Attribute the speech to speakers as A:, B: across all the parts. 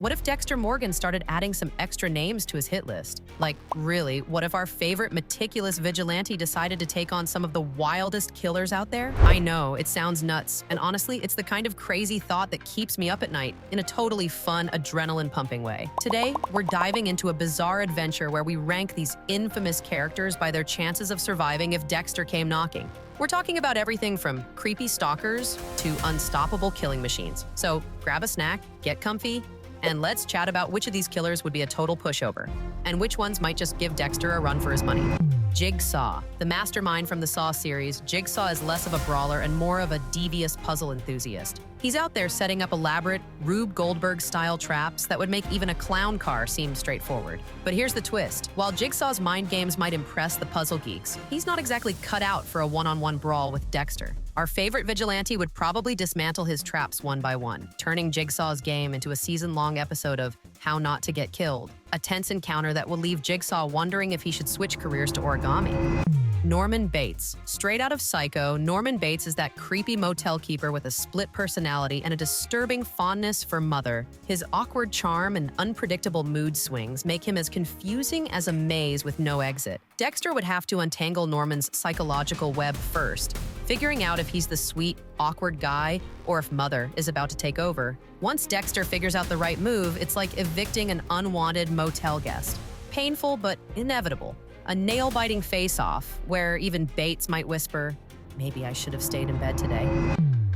A: What if Dexter Morgan started adding some extra names to his hit list? Like, really, what if our favorite meticulous vigilante decided to take on some of the wildest killers out there? I know, it sounds nuts, and honestly, it's the kind of crazy thought that keeps me up at night in a totally fun, adrenaline-pumping way. Today, we're diving into a bizarre adventure where we rank these infamous characters by their chances of surviving if Dexter came knocking. We're talking about everything from creepy stalkers to unstoppable killing machines. So grab a snack, get comfy, and let's chat about which of these killers would be a total pushover, and which ones might just give Dexter a run for his money. Jigsaw. The mastermind from the Saw series, Jigsaw is less of a brawler and more of a devious puzzle enthusiast. He's out there setting up elaborate, Rube Goldberg-style traps that would make even a clown car seem straightforward. But here's the twist. While Jigsaw's mind games might impress the puzzle geeks, he's not exactly cut out for a one-on-one brawl with Dexter. Our favorite vigilante would probably dismantle his traps one by one, turning Jigsaw's game into a season-long episode of How Not to Get Killed, a tense encounter that will leave Jigsaw wondering if he should switch careers to origami. Norman Bates. Straight out of Psycho, Norman Bates is that creepy motel keeper with a split personality and a disturbing fondness for Mother. His awkward charm and unpredictable mood swings make him as confusing as a maze with no exit. Dexter would have to untangle Norman's psychological web first, figuring out if he's the sweet, awkward guy or if Mother is about to take over. Once Dexter figures out the right move, it's like evicting an unwanted motel guest. Painful but inevitable. A nail-biting face-off where even Bates might whisper, "Maybe I should have stayed in bed today."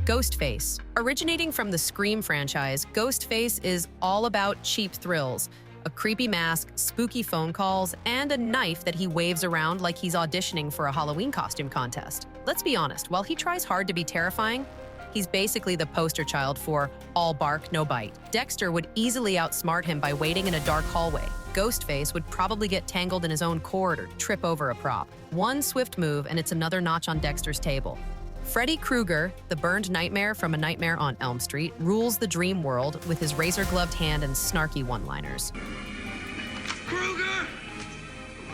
A: Ghostface. Originating from the Scream franchise, Ghostface is all about cheap thrills. A creepy mask, spooky phone calls, and a knife that he waves around like he's auditioning for a Halloween costume contest. Let's be honest, while he tries hard to be terrifying, he's basically the poster child for all bark, no bite. Dexter would easily outsmart him by waiting in a dark hallway. Ghostface would probably get tangled in his own cord or trip over a prop. One swift move and it's another notch on Dexter's table. Freddy Krueger, the burned nightmare from A Nightmare on Elm Street, rules the dream world with his razor-gloved hand and snarky one-liners.
B: Krueger!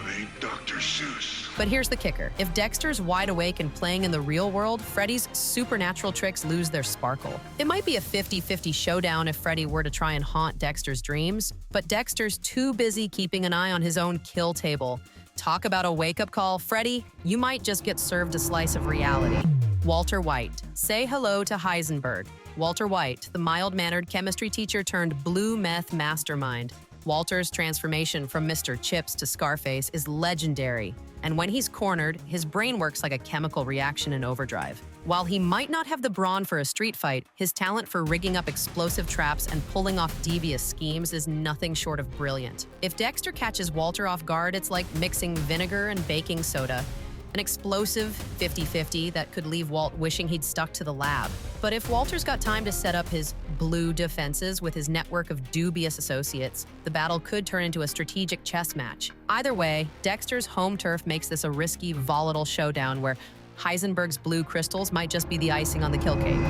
B: I ain't Dr. Seuss.
A: But here's the kicker. If Dexter's wide awake and playing in the real world, Freddy's supernatural tricks lose their sparkle. It might be a 50-50 showdown if Freddy were to try and haunt Dexter's dreams, but Dexter's too busy keeping an eye on his own kill table. Talk about a wake-up call, Freddy, you might just get served a slice of reality. Walter White. Say hello to Heisenberg. Walter White, the mild-mannered chemistry teacher turned blue meth mastermind. Walter's transformation from Mr. Chips to Scarface is legendary, and when he's cornered, his brain works like a chemical reaction in overdrive. While he might not have the brawn for a street fight, his talent for rigging up explosive traps and pulling off devious schemes is nothing short of brilliant. If Dexter catches Walter off guard, it's like mixing vinegar and baking soda. An explosive 50-50 that could leave Walt wishing he'd stuck to the lab. But if Walter's got time to set up his blue defenses with his network of dubious associates, the battle could turn into a strategic chess match. Either way, Dexter's home turf makes this a risky, volatile showdown where Heisenberg's blue crystals might just be the icing on the kill cake.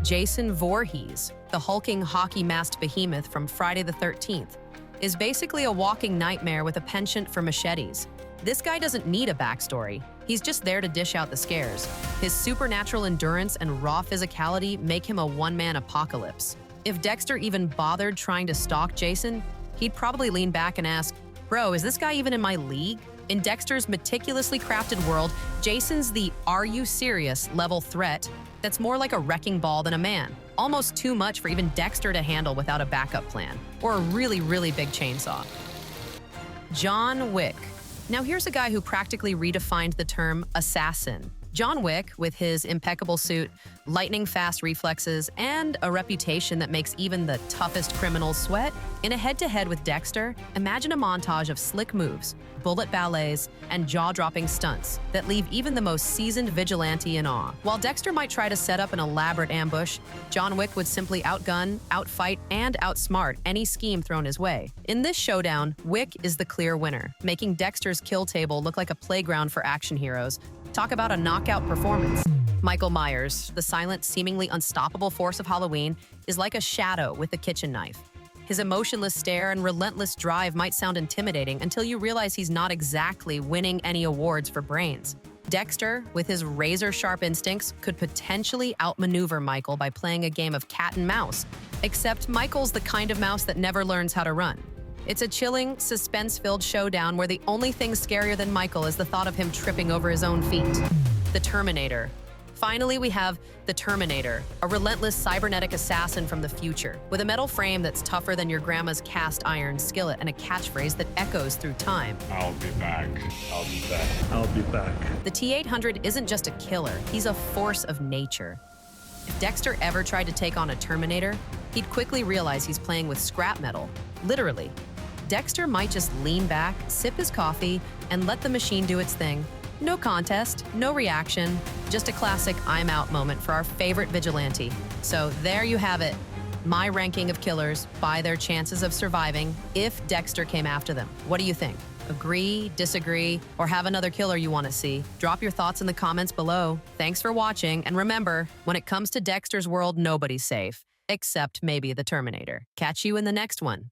A: Jason Voorhees, the hulking hockey-masked behemoth from Friday the 13th, is basically a walking nightmare with a penchant for machetes. This guy doesn't need a backstory. He's just there to dish out the scares. His supernatural endurance and raw physicality make him a one-man apocalypse. If Dexter even bothered trying to stalk Jason, he'd probably lean back and ask, "Bro, is this guy even in my league?" In Dexter's meticulously crafted world, Jason's the "are you serious" level threat that's more like a wrecking ball than a man. Almost too much for even Dexter to handle without a backup plan, or a really, really big chainsaw. John Wick. Now here's a guy who practically redefined the term assassin. John Wick, with his impeccable suit, lightning-fast reflexes, and a reputation that makes even the toughest criminals sweat, in a head-to-head with Dexter, imagine a montage of slick moves, bullet ballets, and jaw-dropping stunts that leave even the most seasoned vigilante in awe. While Dexter might try to set up an elaborate ambush, John Wick would simply outgun, outfight, and outsmart any scheme thrown his way. In this showdown, Wick is the clear winner, making Dexter's kill table look like a playground for action heroes. Talk about a knockout performance. Michael Myers, the silent, seemingly unstoppable force of Halloween, is like a shadow with a kitchen knife. His emotionless stare and relentless drive might sound intimidating until you realize he's not exactly winning any awards for brains. Dexter, with his razor-sharp instincts, could potentially outmaneuver Micheal by playing a game of cat and mouse, except Michael's the kind of mouse that never learns how to run. It's a chilling, suspense-filled showdown where the only thing scarier than Micheal is the thought of him tripping over his own feet. The Terminator. Finally, we have the Terminator, a relentless cybernetic assassin from the future, with a metal frame that's tougher than your grandma's cast iron skillet and a catchphrase that echoes through time.
C: I'll be back. I'll be back.
D: I'll be back.
A: The T-800 isn't just a killer, he's a force of nature. If Dexter ever tried to take on a Terminator, he'd quickly realize he's playing with scrap metal, literally. Dexter might just lean back, sip his coffee, and let the machine do its thing. No contest, no reaction, just a classic I'm out moment for our favorite vigilante. So there you have it, my ranking of killers by their chances of surviving if Dexter came after them. What do you think? Agree, disagree, or have another killer you want to see? Drop your thoughts in the comments below. Thanks for watching, and remember, when it comes to Dexter's world, nobody's safe, except maybe the Terminator. Catch you in the next one.